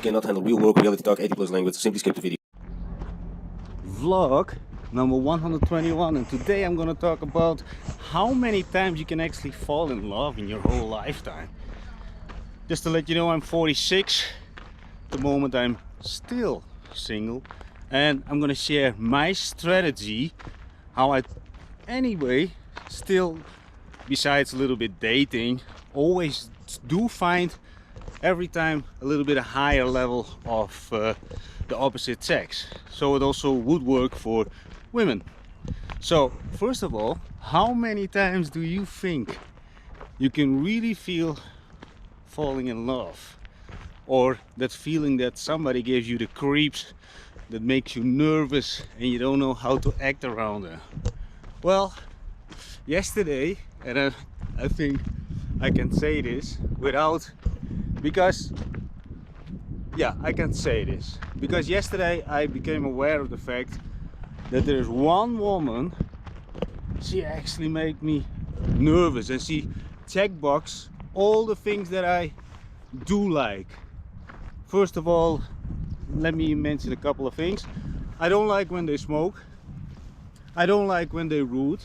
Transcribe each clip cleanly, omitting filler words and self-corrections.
cannot handle real work, reality talk, 80+ language, simply skip the video. Vlog number 121, and today I'm gonna talk about how many times you can actually fall in love in your whole lifetime. Just to let you know, I'm 46. At the moment I'm still single, and I'm gonna share my strategy how I anyway still, besides a little bit dating, always do find every time a little bit a higher level of the opposite sex, so it also would work for women. So first of all, how many times do you think you can really feel falling in love, or that feeling that somebody gives you the creeps, that makes you nervous and you don't know how to act around them? Well, yesterday, and I think I can say this without, because yeah, I can say this because yesterday I became aware of the fact that there's one woman, she actually made me nervous, and she checkbox all the things that I do like. First of all, let me mention a couple of things. I don't like when they smoke. I don't like when they're rude.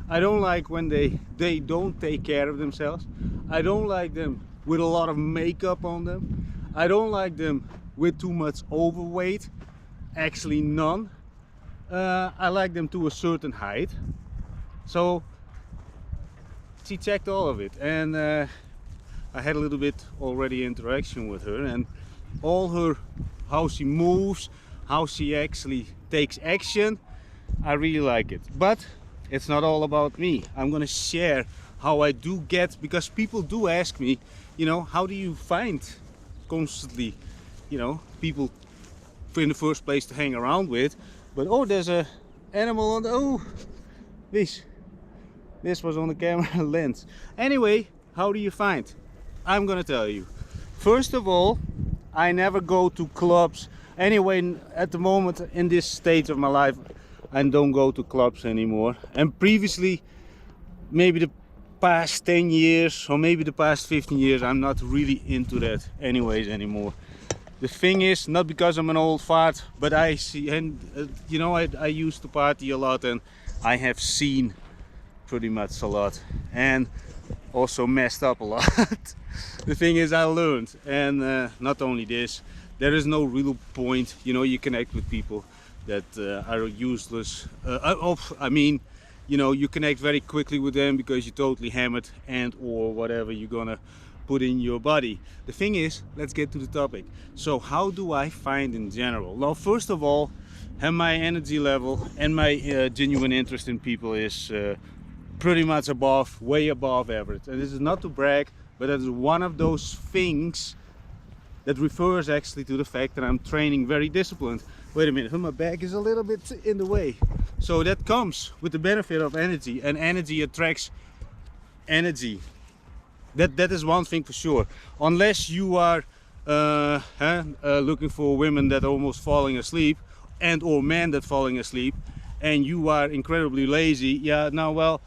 I don't like when they don't take care of themselves. I don't like them with a lot of makeup on them. I don't like them with too much overweight, actually none. I like them to a certain height. So she checked all of it, and I had a little bit already interaction with her, and all her, how she moves, how she actually takes action, I really like it. But it's not all about me. I'm gonna share how I do get, because people do ask me, you know, how do you find constantly, you know, people in the first place to hang around with? But oh, there's a animal on the, oh, this was on the camera lens. Anyway, how do you find? I'm gonna tell you. First of all, I never go to clubs. Anyway, at the moment in this stage of my life, I don't go to clubs anymore. And previously, maybe the past 10 years or maybe the past 15 years, I'm not really into that anyways anymore. The thing is, not because I'm an old fart, but I see, and you know, I used to party a lot, and I have seen pretty much a lot, and also messed up a lot. The thing is, I learned, and not only this, there is no real point, you know, you connect with people that are useless. I mean, you know, you connect very quickly with them because you're totally hammered, and or whatever you're gonna put in your body. The thing is, let's get to the topic. So how do I find in general? Well, first of all, my energy level and my genuine interest in people is pretty much above, way above average. And this is not to brag, but that is one of those things that refers actually to the fact that I'm training very disciplined. Wait a minute, my bag is a little bit in the way. So that comes with the benefit of energy, and energy attracts energy. That is one thing for sure. Unless you are looking for women that are almost falling asleep, and or men that falling asleep, and you are incredibly lazy, yeah, now, well,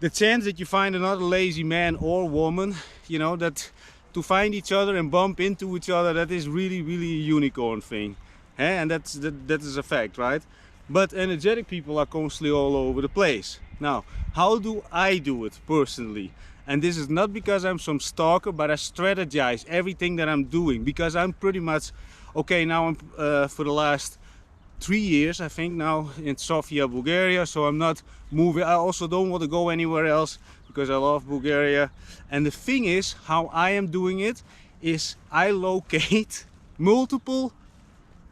the chance that you find another lazy man or woman, you know, that to find each other and bump into each other, that is really a unicorn thing. And that is a fact, right? But energetic people are constantly all over the place. Now, how do I do it personally? And this is not because I'm some stalker, but I strategize everything that I'm doing, because I'm pretty much, okay, now I'm for the last 3 years, I think, now in Sofia, Bulgaria, so I'm not moving. I also don't want to go anywhere else because I love Bulgaria. And the thing is, how I am doing it is I locate multiple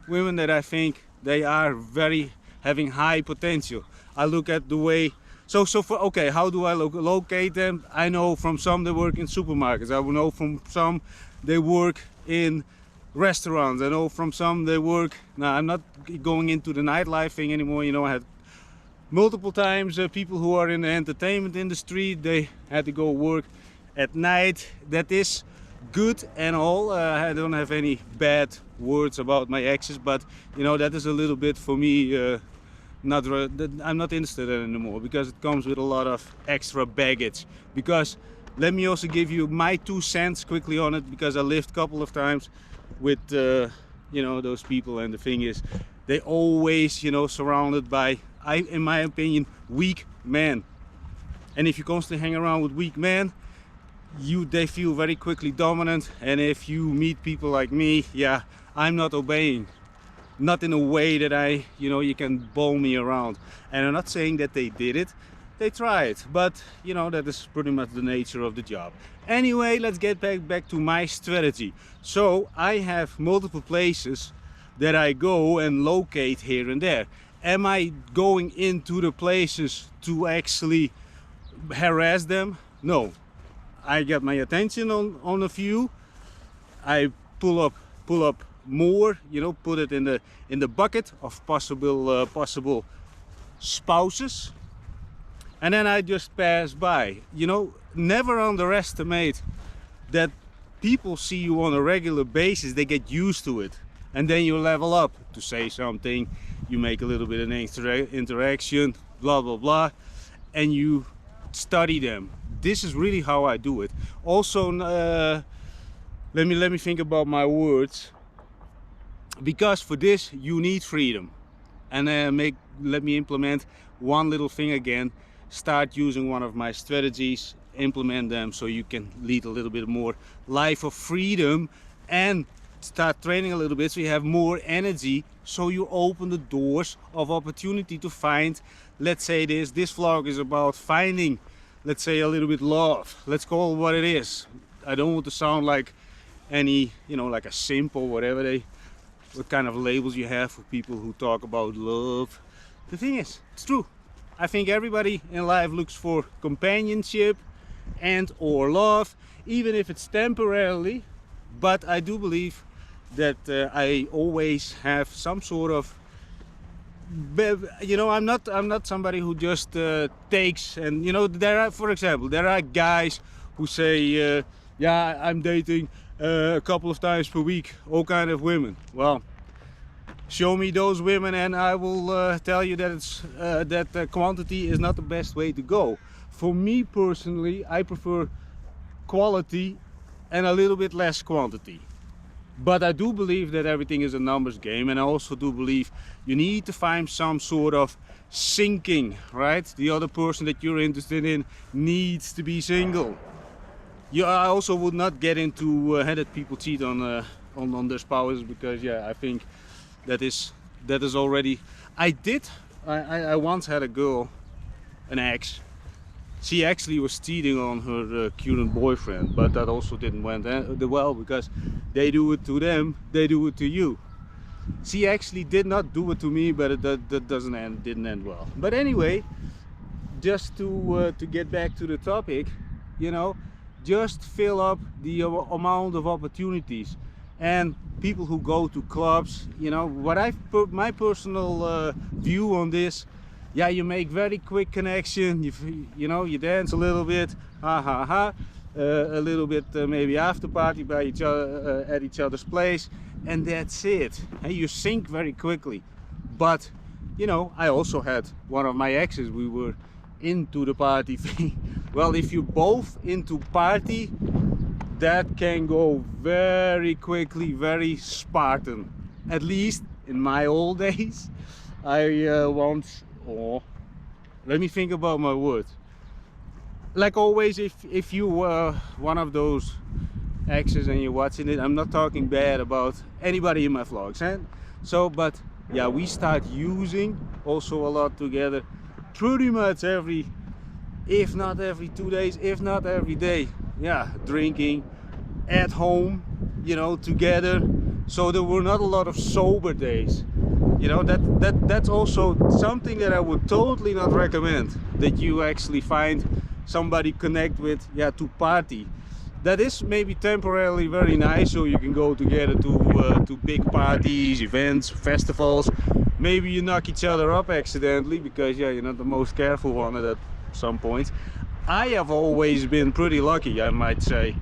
women that I think they are very having high potential. I look at the way, so for, okay, how do I locate them? I know from some they work in supermarkets. I know from some they work in restaurants. I know from some they work, now I'm not going into the nightlife thing anymore, you know. I had multiple times people who are in the entertainment industry, they had to go work at night. That is good and all. I don't have any bad words about my exes, but you know, that is a little bit for me I'm not interested in it anymore, because it comes with a lot of extra baggage. Because let me also give you my 2 cents quickly on it, because I lived a couple of times with you know, those people. And the thing is, they always, you know, surrounded by, in my opinion, weak men. And if you constantly hang around with weak men, they feel very quickly dominant. And if you meet people like me, yeah, I'm not obeying, not in a way that you know, you can bowl me around. And I'm not saying that they did it, they tried, but you know, that is pretty much the nature of the job. Anyway, let's get back to my strategy. So I have multiple places that I go and locate here and there. Am I going into the places to actually harass them? No. I get my attention on a few. I pull up more, you know, put it in the bucket of possible spouses, and then I just pass by. You know, never underestimate that people see you on a regular basis. They get used to it, and then you level up to say something, you make a little bit of interaction, blah blah blah, and you study them. This is really how I do it. Also, let me think about my words, because for this you need freedom. And let me implement one little thing again. Start using one of my strategies, implement them, so you can lead a little bit more life of freedom, and start training a little bit so you have more energy, so you open the doors of opportunity to find, let's say this vlog is about finding, let's say, a little bit love. Let's call it what it is. I don't want to sound like any, you know, like a simp or whatever what kind of labels you have for people who talk about love. The thing is, it's true. I think everybody in life looks for companionship and or love, even if it's temporarily. But I do believe that I always have some sort of, you know, I'm not somebody who just takes. And you know, for example, there are guys who say, yeah, I'm dating a couple of times per week, all kind of women. Well, show me those women and I will tell you that it's that quantity is not the best way to go. For me personally, I prefer quality and a little bit less quantity. But I do believe that everything is a numbers game, and I also do believe you need to find some sort of syncing, right? The other person that you're interested in needs to be single. I also would not get into that people cheat on their spouses, because yeah, I think that is already. I once had a girl, an ex. She actually was cheating on her current boyfriend, but that also didn't went well, because they do it to them, they do it to you. She actually did not do it to me, but that didn't end well. But anyway, just to get back to the topic, you know, just fill up the amount of opportunities. And people who go to clubs, you know, my personal view on this, yeah, you make very quick connection, you know, you dance a little bit, a little bit maybe after party by each other, at each other's place, and that's it. And you sync very quickly. But you know, I also had one of my exes, we were into the party thing. Well, if you're both into party, that can go very quickly, very Spartan. At least in my old days. I once, let me think about my words. Like always, if you were one of those exes and you're watching it, I'm not talking bad about anybody in my vlogs, eh? So, but yeah, we start using also a lot together, pretty much if not every 2 days, if not every day. Yeah, drinking at home, you know, together. So there were not a lot of sober days. You know, that's also something that I would totally not recommend, that you actually find somebody connect with, yeah, to party. That is maybe temporarily very nice, so you can go together to big parties, events, festivals. Maybe you knock each other up accidentally, because yeah, you're not the most careful one at some point. I have always been pretty lucky, I might say,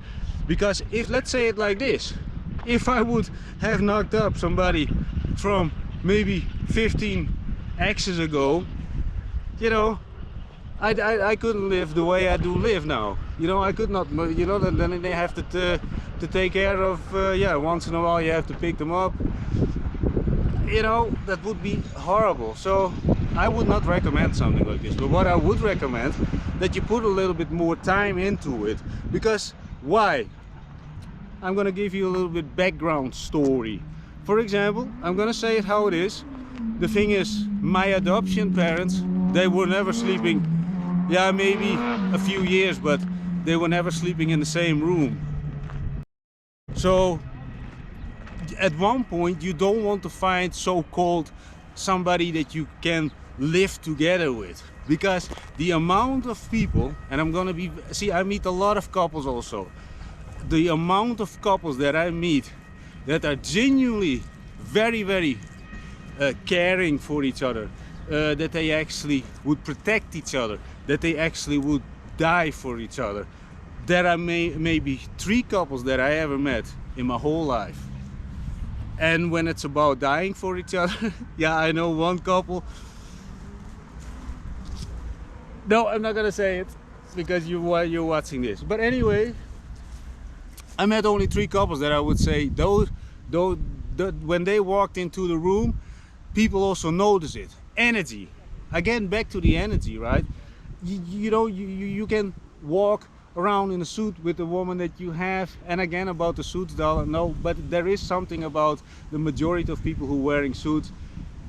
because if, let's say it like this, if I would have knocked up somebody from maybe 15 exes ago, you know, I couldn't live the way I do live now. You know, I could not, you know, then they have to to take care of, yeah, once in a while you have to pick them up. You know, that would be horrible. So I would not recommend something like this. But what I would recommend, that you put a little bit more time into it. Because why? I'm gonna give you a little bit background story. For example, I'm gonna say it how it is. The thing is, my adoption parents, they were never sleeping, yeah, maybe a few years, but they were never sleeping in the same room. So at one point you don't want to find so-called somebody that you can live together with, because the amount of people, and I'm gonna be, see, I meet a lot of couples also. The amount of couples that I meet that are genuinely very caring for each other, that they actually would protect each other, that they actually would die for each other. There are maybe 3 couples that I ever met in my whole life. And when it's about dying for each other, yeah, I know one couple. No, I'm not gonna say it because you're watching this. But anyway, I met only 3 couples that I would say, when they walked into the room, people also notice it. Energy. Again, back to the energy, right? You know, you can walk around in a suit with the woman that you have, and again about the suits, no, but there is something about the majority of people who are wearing suits.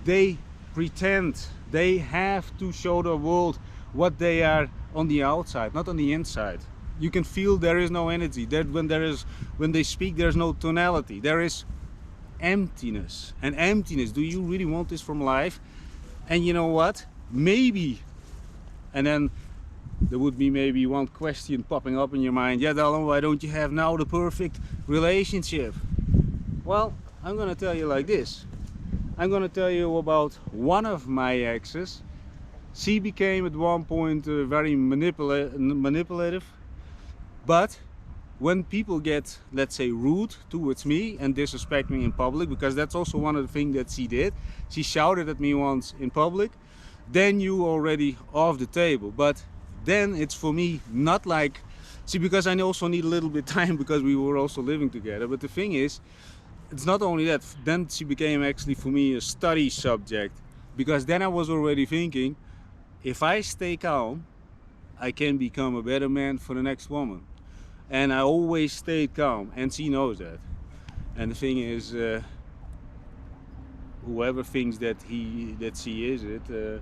They pretend, they have to show the world what they are on the outside, not on the inside. You can feel there is no energy. That when they speak, there's no tonality. There is emptiness. And emptiness, do you really want this from life? And you know what? Maybe, and then there would be maybe one question popping up in your mind. Yeah, Dallon, why don't you have now the perfect relationship? Well, I'm gonna tell you like this. I'm gonna tell you about one of my exes. She became at one point very manipulative. But when people get, let's say, rude towards me and disrespect me in public, because that's also one of the things that she did. She shouted at me once in public. Then you already off the table. But then it's for me not like, see, because I also need a little bit time because we were also living together. But the thing is, it's not only that, then she became actually for me a study subject, because then I was already thinking, if I stay calm, I can become a better man for the next woman. And I always stayed calm, and she knows that. And the thing is, whoever thinks that she is it,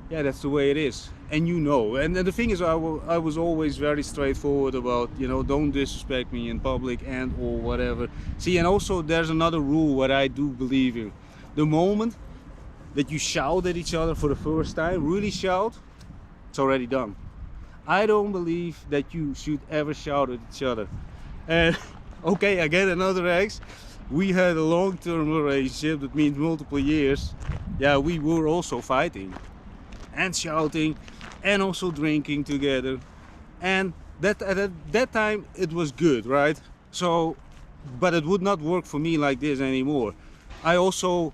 yeah, that's the way it is. And you know, and the thing is, I was always very straightforward about, you know, don't disrespect me in public and or whatever. See, and also there's another rule what I do believe in. The moment that you shout at each other for the first time, really shout, it's already done. I don't believe that you should ever shout at each other. And okay, again, another ex. We had a long-term relationship, that means multiple years. Yeah, we were also fighting and shouting and also drinking together. And at that time it was good, right? So, but it would not work for me like this anymore. I also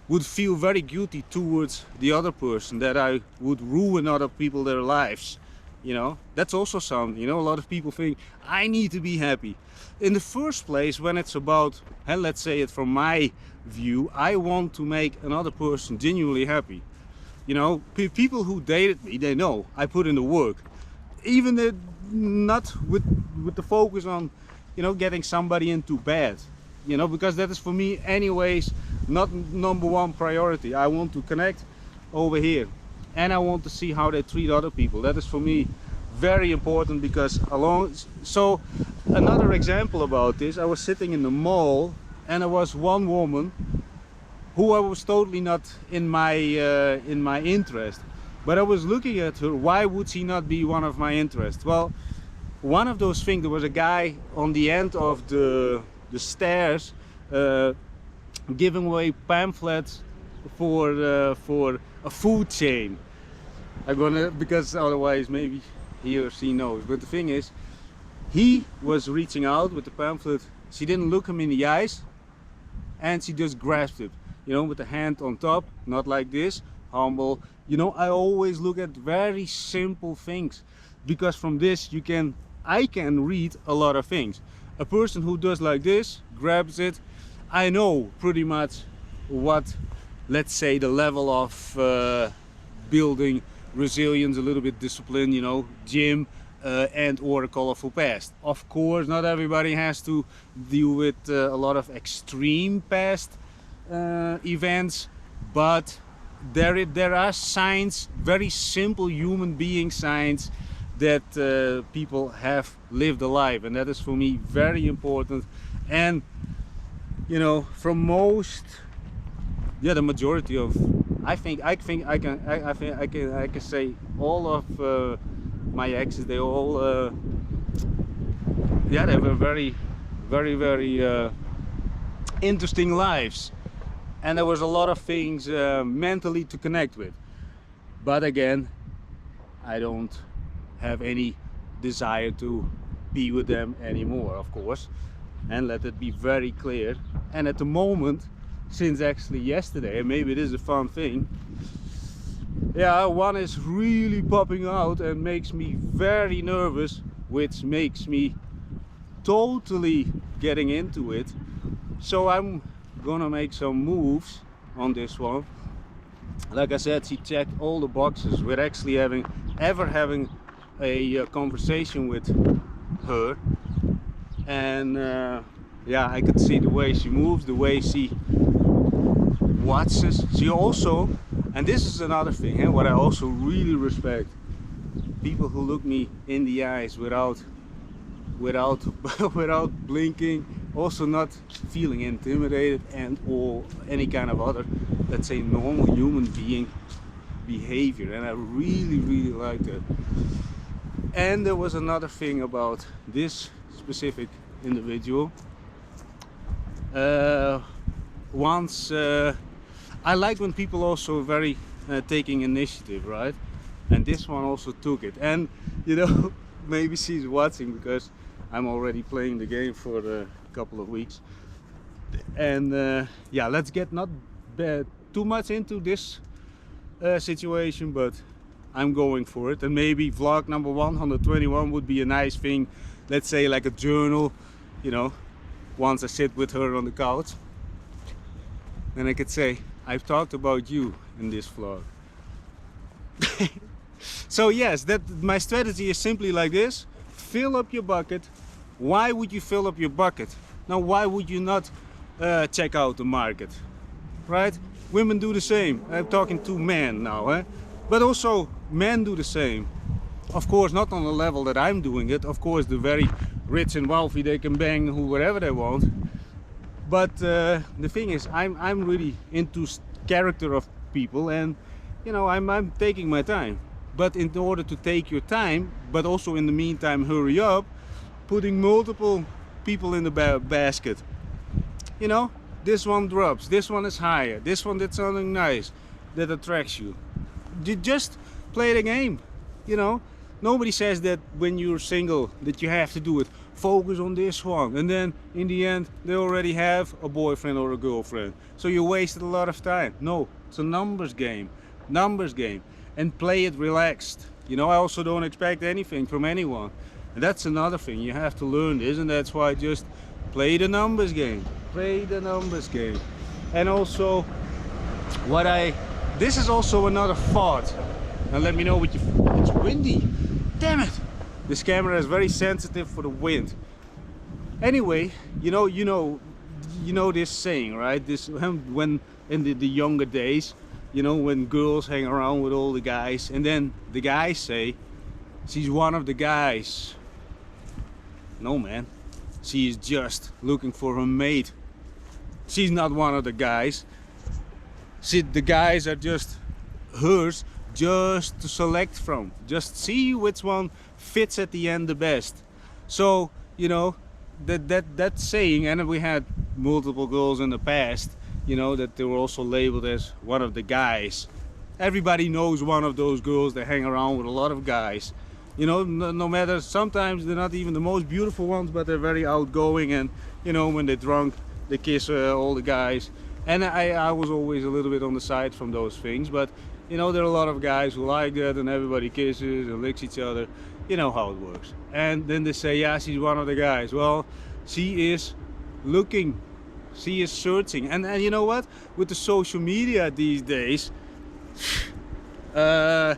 would feel very guilty towards the other person, that I would ruin other people, their lives. You know, that's also something, you know, a lot of people think I need to be happy. In the first place, when it's about, and let's say it from my view, I want to make another person genuinely happy. You know, people who dated me, they know I put in the work. Even not with the focus on, you know, getting somebody into bed. You know, because that is for me anyways not #1 priority. I want to connect over here. And I want to see how they treat other people. That is for me very important, because so another example about this, I was sitting in the mall and there was one woman who I was totally not in my interest, but I was looking at her. Why would she not be one of my interests? Well, one of those things, there was a guy on the end of the stairs giving away pamphlets for a food chain. I'm gonna, because otherwise maybe he or she knows. But the thing is, he was reaching out with the pamphlet. She didn't look him in the eyes, and she just grasped it, you know, with the hand on top, not like this, humble. You know, I always look at very simple things, because from this I can read a lot of things. A person who does like this, grabs it, I know pretty much what, let's say, the level of building resilience, a little bit discipline, you know, gym, and or a colorful past. Of course, not everybody has to deal with a lot of extreme past events, but there are signs, very simple human being signs, that people have lived a life, and that is for me very important. And you know, from most, yeah, the majority of, I think I can say all of my exes, they all yeah, they were very interesting lives, and there was a lot of things mentally to connect with. But again, I don't have any desire to be with them anymore, of course, and let it be very clear. And at the moment, since actually yesterday, and maybe it is a fun thing, yeah, one is really popping out and makes me very nervous, which makes me totally getting into it. So I'm gonna make some moves on this one. Like I said, she checked all the boxes with actually having a conversation with her, and yeah, I could see the way she moves, the way she watches. She also, and this is another thing, and what I also really respect, people who look me in the eyes without without blinking, also not feeling intimidated and or any kind of other, let's say, normal human being behavior, and I really like that. And there was another thing about this specific individual. Once I like when people also very taking initiative, right? And this one also took it, and you know, maybe she's watching because I'm already playing the game for a couple of weeks. And yeah, let's get not too much into this situation, but I'm going for it. And maybe vlog number 121 would be a nice thing, let's say like a journal, you know, once I sit with her on the couch, and I could say, I've talked about you in this vlog. So yes, that my strategy is simply like this: fill up your bucket. Why would you fill up your bucket? Now, why would you not check out the market, right? Women do the same. I'm talking to men now, eh? But also men do the same. Of course, not on the level that I'm doing it. Of course, the very rich and wealthy, they can bang whoever they want. But the thing is, I'm really into character of people, and you know, I'm taking my time. But in order to take your time, but also in the meantime hurry up, putting multiple people in the basket. You know, this one drops, this one is higher, this one did something nice that attracts you. You just play the game, you know. Nobody says that when you're single that you have to do it. Focus on this one, and then in the end they already have a boyfriend or a girlfriend, so you wasted a lot of time. No, it's a numbers game, and play it relaxed. You know, I also don't expect anything from anyone, and that's another thing you have to learn this, and that's why just play the numbers game. And also, this is also another thought, and let me know what you. It's windy, damn it. This camera is very sensitive for the wind. Anyway, you know this saying, right? This when in the younger days, you know, when girls hang around with all the guys, and then the guys say, she's one of the guys. No, man, she is just looking for her mate. She's not one of the guys. The guys are just hers, just to select from, just see which one fits at the end the best. So you know, that saying, and we had multiple girls in the past, you know, that they were also labeled as one of the guys. Everybody knows one of those girls that hang around with a lot of guys, you know, no matter, sometimes they're not even the most beautiful ones, but they're very outgoing, and you know, when they're drunk they kiss all the guys. And I was always a little bit on the side from those things, but you know, there are a lot of guys who like that, and everybody kisses and licks each other. You know how it works. And then they say, yeah, she's one of the guys. Well, She is looking, she is searching, and you know what? With the social media these days, I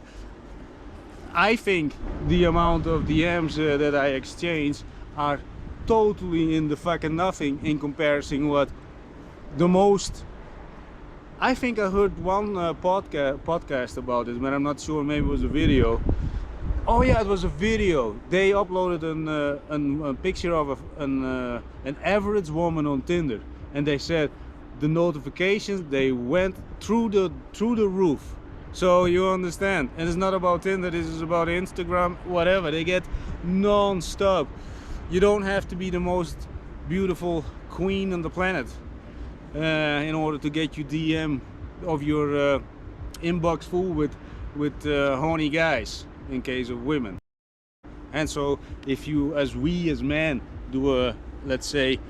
think the amount of DMs that I exchange are totally in the fucking nothing in comparison what the most. I think I heard one podcast about it, but I'm not sure. Maybe it was a video. Oh yeah, it was a video. They uploaded a picture of an average woman on Tinder, and they said the notifications they went through the roof. So you understand, and it's not about Tinder. This is about Instagram, whatever. They get non-stop. You don't have to be the most beautiful queen on the planet in order to get you DM of your inbox full with horny guys, in case of women. And so if you, as we as men, do a, let's say,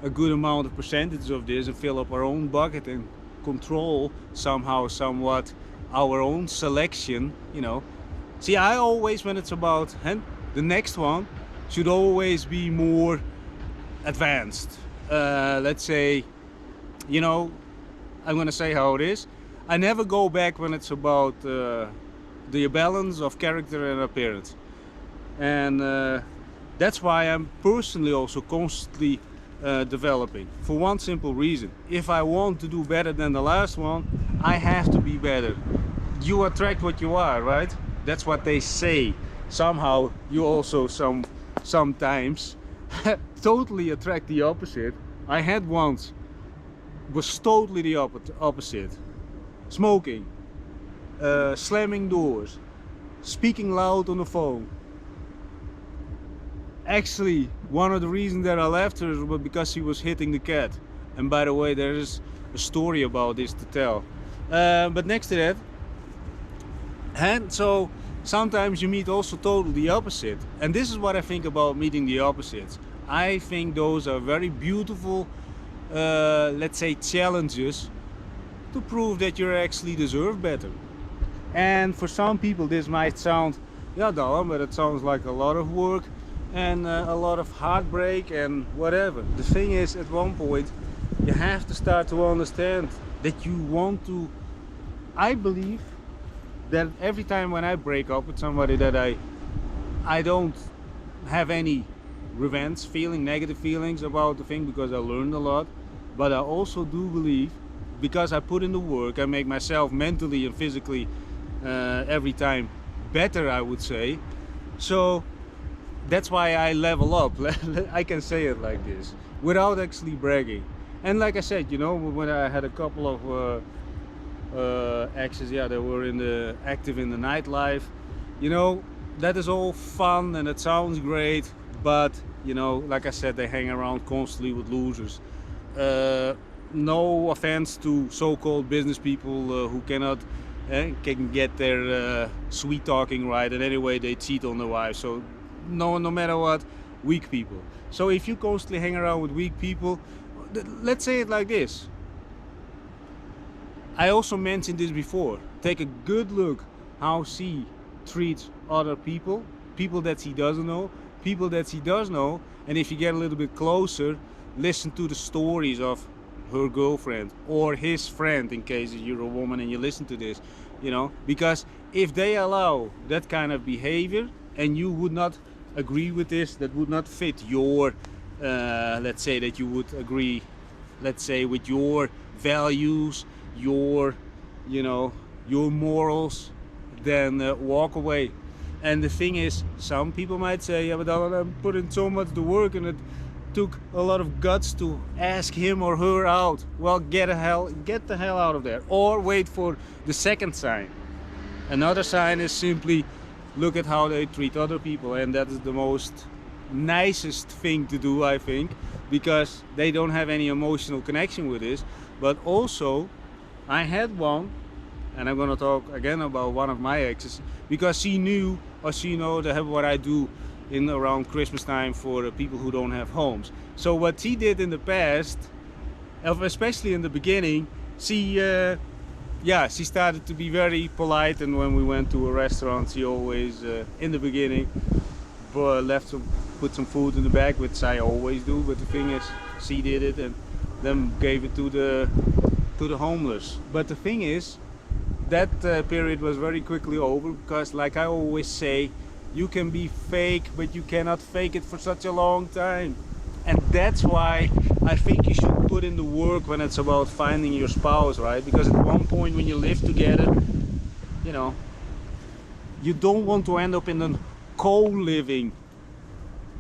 a good amount of percentage of this and fill up our own bucket and control somehow somewhat our own selection, you know. See, I always, when it's about the next one should always be more advanced, let's say, you know, I'm gonna say how it is. I never go back when it's about the balance of character and appearance, and that's why I'm personally also constantly developing, for one simple reason: if I want to do better than the last one, I have to be better. You attract what you are, right? That's what they say. Somehow you also sometimes totally attract the opposite. I had once was totally the opposite. Smoking, slamming doors, speaking loud on the phone. Actually, one of the reasons that I left her was because she was hitting the cat. And by the way, there is a story about this to tell. But next to that, and so sometimes you meet also totally the opposite. And this is what I think about meeting the opposites. I think those are very beautiful, let's say, challenges to prove that you actually deserve better. And for some people this might sound, yeah, Dallam, but it sounds like a lot of work and a lot of heartbreak and whatever. The thing is, at one point you have to start to understand that you want to. I believe that every time when I break up with somebody, that I don't have any revenge feeling, negative feelings about the thing, because I learned a lot. But I also do believe, because I put in the work, I make myself mentally and physically every time better, I would say. So that's why I level up. I can say it like this without actually bragging. And like I said, you know, when I had a couple of exes, yeah, they were active in the nightlife, you know, that is all fun and it sounds great, but you know, like I said, they hang around constantly with losers. No offense to so-called business people who cannot can get their sweet talking right, and anyway they cheat on their wives. So no matter what, weak people. So if you constantly hang around with weak people, let's say it like this. I also mentioned this before. Take a good look how she treats other people, people that she doesn't know, people that she does know, and if you get a little bit closer, listen to the stories of her girlfriend or his friend, in case you're a woman and you listen to this, you know, because if they allow that kind of behavior and you would not agree with this, that would not fit your, let's say that you would agree, let's say, with your values, your, you know, your morals, then walk away. And the thing is, some people might say, yeah, but I'm putting so much to work and it took a lot of guts to ask him or her out. Well, get the hell out of there, or wait for the second sign. Another sign is simply look at how they treat other people, and that is the most nicest thing to do, I think, because they don't have any emotional connection with this. But also, I had one, and I'm gonna talk again about one of my exes, because she knew, or she know that what I do in around Christmas time for people who don't have homes. So what she did in the past, especially in the beginning, she started to be very polite, and when we went to a restaurant, she always in the beginning left some put some food in the bag, which I always do. But the thing is, she did it and then gave it to the homeless. But the thing is, that period was very quickly over, because like I always say, you can be fake, but you cannot fake it for such a long time. And that's why I think you should put in the work when it's about finding your spouse, right? Because at one point when you live together, you know, you don't want to end up in a co-living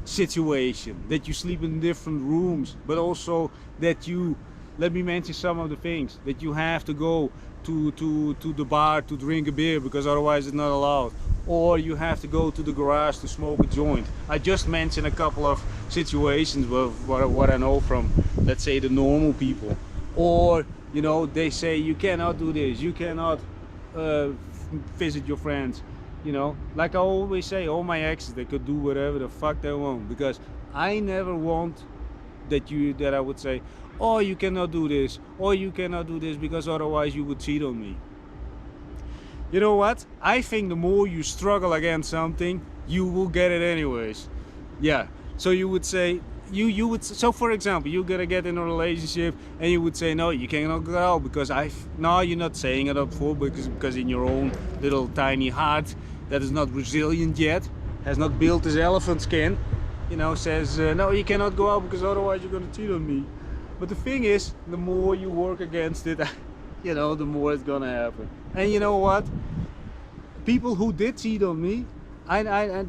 situation, that you sleep in different rooms, but also that you, let me mention some of the things, that you have to go to the bar to drink a beer because otherwise it's not allowed, or you have to go to the garage to smoke a joint. I just mentioned a couple of situations with what I know from, let's say, the normal people. Or, you know, they say you cannot do this, you cannot visit your friends. You know, like I always say, all my exes, they could do whatever the fuck they want, because I never want that I would say, oh, you cannot do this, or you cannot do this, because otherwise you would cheat on me. You know what? I think the more you struggle against something, you will get it anyways. Yeah. So you would say, you would, so for example, you're gonna get in a relationship and you would say, no, you cannot go out because no, you're not saying it up for, because in your own little tiny heart that is not resilient yet, has not built this elephant skin, you know, says, no, you cannot go out because otherwise you're gonna cheat on me. But the thing is, the more you work against it, you know, the more it's gonna happen. And you know what? People who did cheat on me, the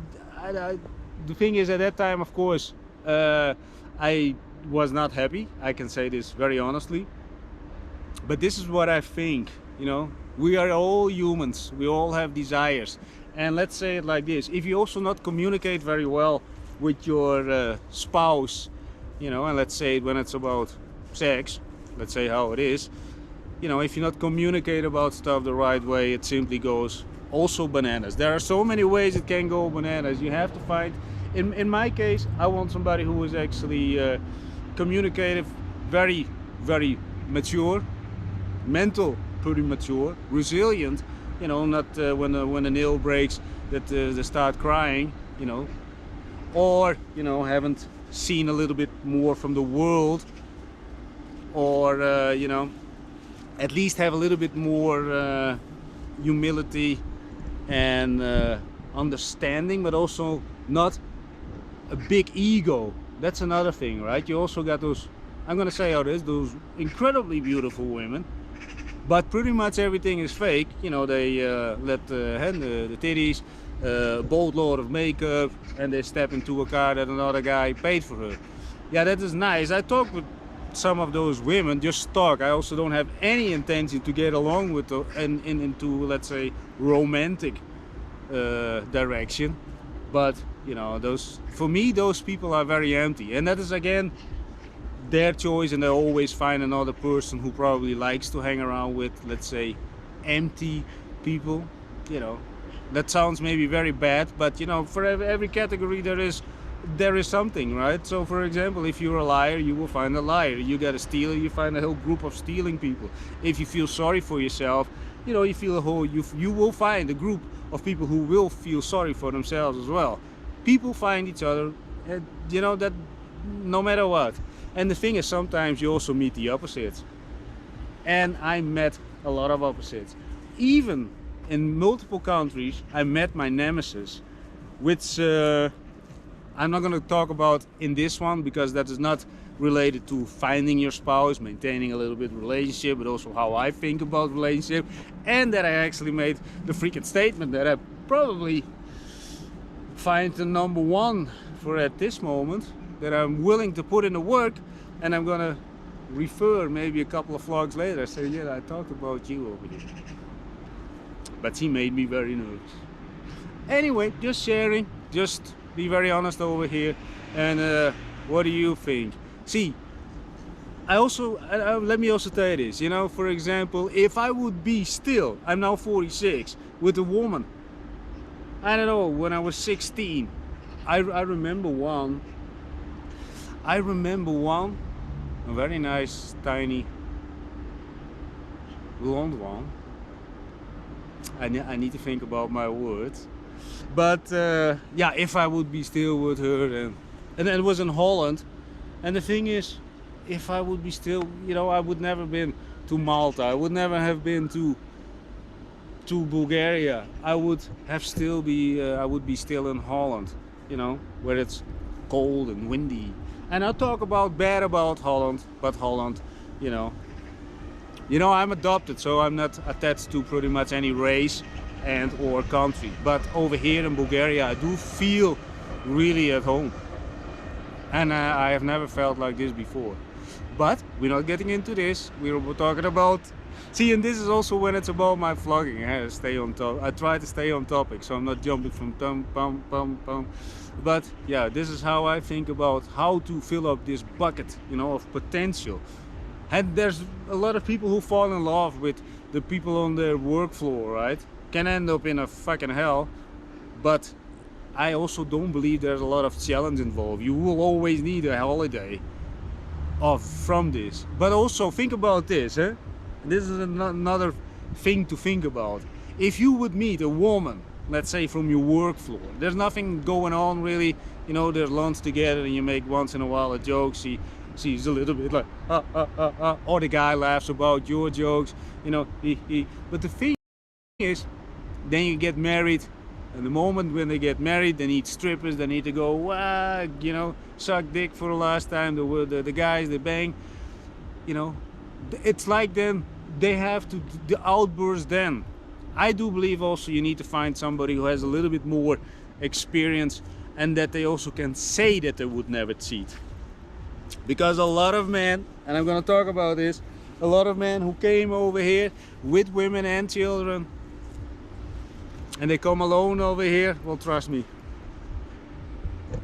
thing is, at that time, of course, I was not happy. I can say this very honestly. But this is what I think, you know, we are all humans. We all have desires. And let's say it like this: if you also not communicate very well with your spouse, you know, and let's say when it's about sex, let's say how it is, you know, if you not communicate about stuff the right way, it simply goes also bananas. There are so many ways it can go bananas. You have to find, in my case, I want somebody who is actually communicative, very, very mature, mental, pretty mature, resilient, you know, not when a nail breaks that they start crying, you know, or, you know, haven't seen a little bit more from the world, or you know, at least have a little bit more humility and understanding, but also not a big ego. That's another thing, right? You also got those, I'm gonna say how it is, those incredibly beautiful women, but pretty much everything is fake. You know, they let the titties, boatload of makeup, and they step into a car that another guy paid for her. Yeah, that is nice. I talk with some of those women, just talk. I also don't have any intention to get along with them and into, let's say, romantic direction. But you know, those, for me, those people are very empty, and that is again their choice, and they always find another person who probably likes to hang around with, let's say, empty people. You know, that sounds maybe very bad, but you know, for every category there is something, right? So for example, if you're a liar, you will find a liar. You got a stealer, you find a whole group of stealing people. If you feel sorry for yourself, you know, you will find a group of people who will feel sorry for themselves as well. People find each other, you know, that no matter what. And the thing is, sometimes you also meet the opposites. And I met a lot of opposites. Even in multiple countries, I met my nemesis, which I'm not going to talk about in this one, because that is not related to finding your spouse, maintaining a little bit of relationship, but also how I think about relationship. And that I actually made the freaking statement that I probably find the number one for at this moment, that I'm willing to put in the work, and I'm gonna refer maybe a couple of vlogs later, say, yeah, I talked about you over here. But he made me very nervous. Anyway, just sharing, just be very honest over here. And what do you think? See, let me also tell you this, you know, for example, if I would be still, I'm now 46, with a woman, I don't know, when I was 16, I remember one, a very nice, tiny, blonde one. I need to think about my words. But yeah, if I would be still with her, and it was in Holland, and the thing is, if I would be still, you know, I would never been to Malta. I would never have been to Bulgaria. I would have still be I would be still in Holland, you know, where it's cold and windy. And I'll talk about bad about Holland, but Holland, you know, I'm adopted, so I'm not attached to pretty much any race and or country. But over here in Bulgaria, I do feel really at home, and I have never felt like this before. But we're not getting into this. We're talking about. See, and this is also when it's about my vlogging. I stay on top. I try to stay on topic, so I'm not jumping from pum. But yeah, this is how I think about how to fill up this bucket, you know, of potential. And there's a lot of people who fall in love with the people on their work floor, right? Can end up in a fucking hell. But I also don't believe there's a lot of challenge involved. You will always need a holiday from this. But also think about this, eh? This is another thing to think about. If you would meet a woman, let's say from your work floor, there's nothing going on really, you know, there's lunch together and you make once in a while a joke, she's a little bit like, or the guy laughs about your jokes, you know, But the thing is, then you get married, and the moment when they get married, they need strippers, they need to go, you know, suck dick for the last time, the guys, they bang, you know. It's like then they have to the outburst then. I do believe also you need to find somebody who has a little bit more experience and that they also can say that they would never cheat. Because a lot of men, and I'm gonna talk about this, a lot of men who came over here with women and children, and they come alone over here, well, trust me,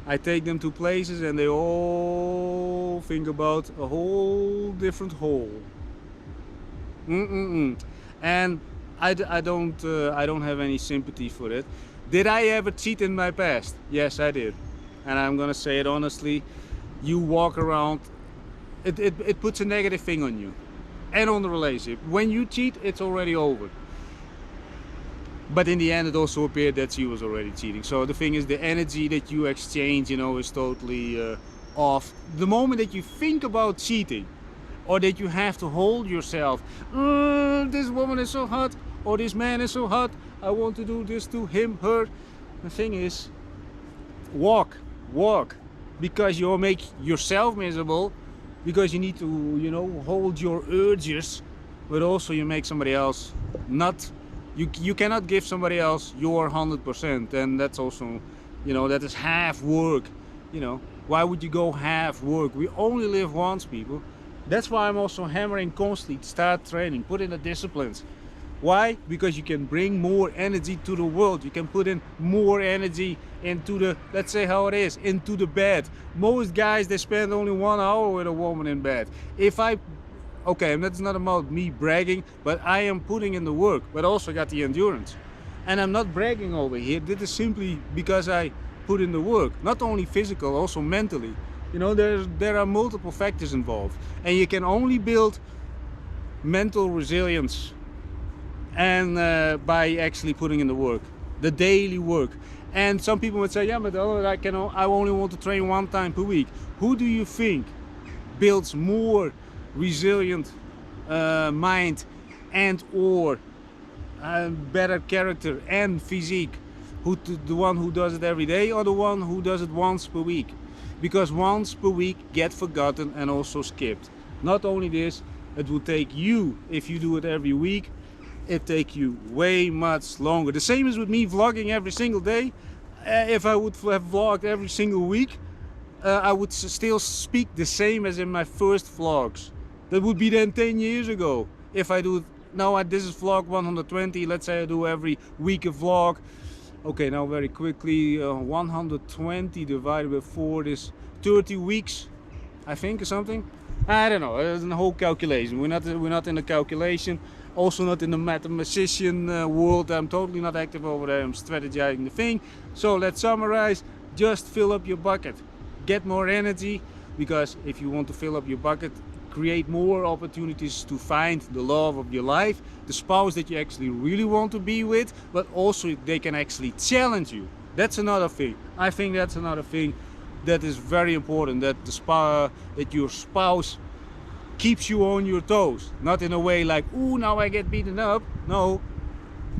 I take them to places and they all think about a whole different hole. And I don't have any sympathy for it. Did I ever cheat in my past? Yes, I did. And I'm gonna say it honestly, you walk around, it puts a negative thing on you and on the relationship. When you cheat, it's already over. But in the end, it also appeared that she was already cheating. So the thing is, the energy that you exchange, you know, is totally off. The moment that you think about cheating, or that you have to hold yourself, this woman is so hot, or this man is so hot, I want to do this to him, her. The thing is, walk, because you'll make yourself miserable, because you need to, you know, hold your urges, but also you make somebody else not. You cannot give somebody else your 100%, and that's also, you know, that is half work. You know, why would you go half work? We only live once, people. That's why I'm also hammering constantly, start training, put in the disciplines. Why? Because you can bring more energy to the world. You can put in more energy into the, let's say how it is, into the bed. Most guys, they spend only 1 hour with a woman in bed. Okay, and that's not about me bragging, but I am putting in the work, but also got the endurance. And I'm not bragging over here. This is simply because I put in the work, not only physical, also mentally. You know, there are multiple factors involved, and you can only build mental resilience and by actually putting in the work, the daily work. And some people would say, yeah, but I only want to train 1 time per week. Who do you think builds more resilient mind and or better character and physique? The one who does it every day, or the one who does it once per week? Because once per week get forgotten and also skipped. Not only this, it will take you, if you do it every week, it take you way much longer. The same is with me vlogging every single day. If I would have vlogged every single week, I would still speak the same as in my first vlogs. That would be then 10 years ago. If I do, now this is vlog 120, let's say I do every week a vlog. Okay, now very quickly, 120 divided by 4 is 30 weeks, I think, or something. I don't know, it's a whole calculation. We're not in the calculation, also not in the mathematician world. I'm totally not active over there, I'm strategizing the thing. So let's summarize, just fill up your bucket. Get more energy, because if you want to fill up your bucket, create more opportunities to find the love of your life, the spouse that you actually really want to be with, but also they can actually challenge you. That's another thing. I think that's another thing that is very important, that that your spouse keeps you on your toes, not in a way like, oh, now I get beaten up. No,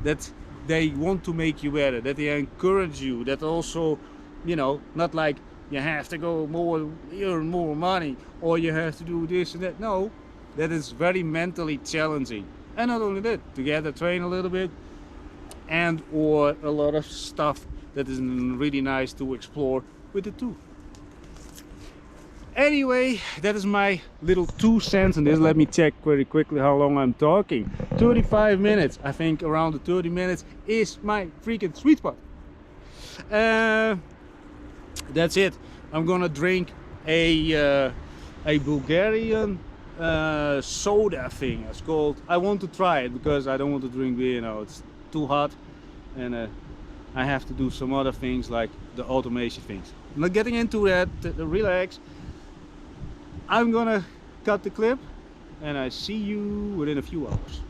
that they want to make you better, that they encourage you, that also, you know, not like you have to go more, earn more money, or you have to do this and that. No, that is very mentally challenging. And not only that, together train a little bit, and or a lot of stuff that is really nice to explore with the two. Anyway, that is my little 2 cents on this. Let me check very quickly how long I'm talking. 35 minutes. I think around the 30 minutes is my freaking sweet spot. That's it. I'm gonna drink a Bulgarian soda thing. It's called. I want to try it because I don't want to drink beer. You know, it's too hot, and I have to do some other things like the automation things. I'm not getting into that. Relax. I'm gonna cut the clip, and I see you within a few hours.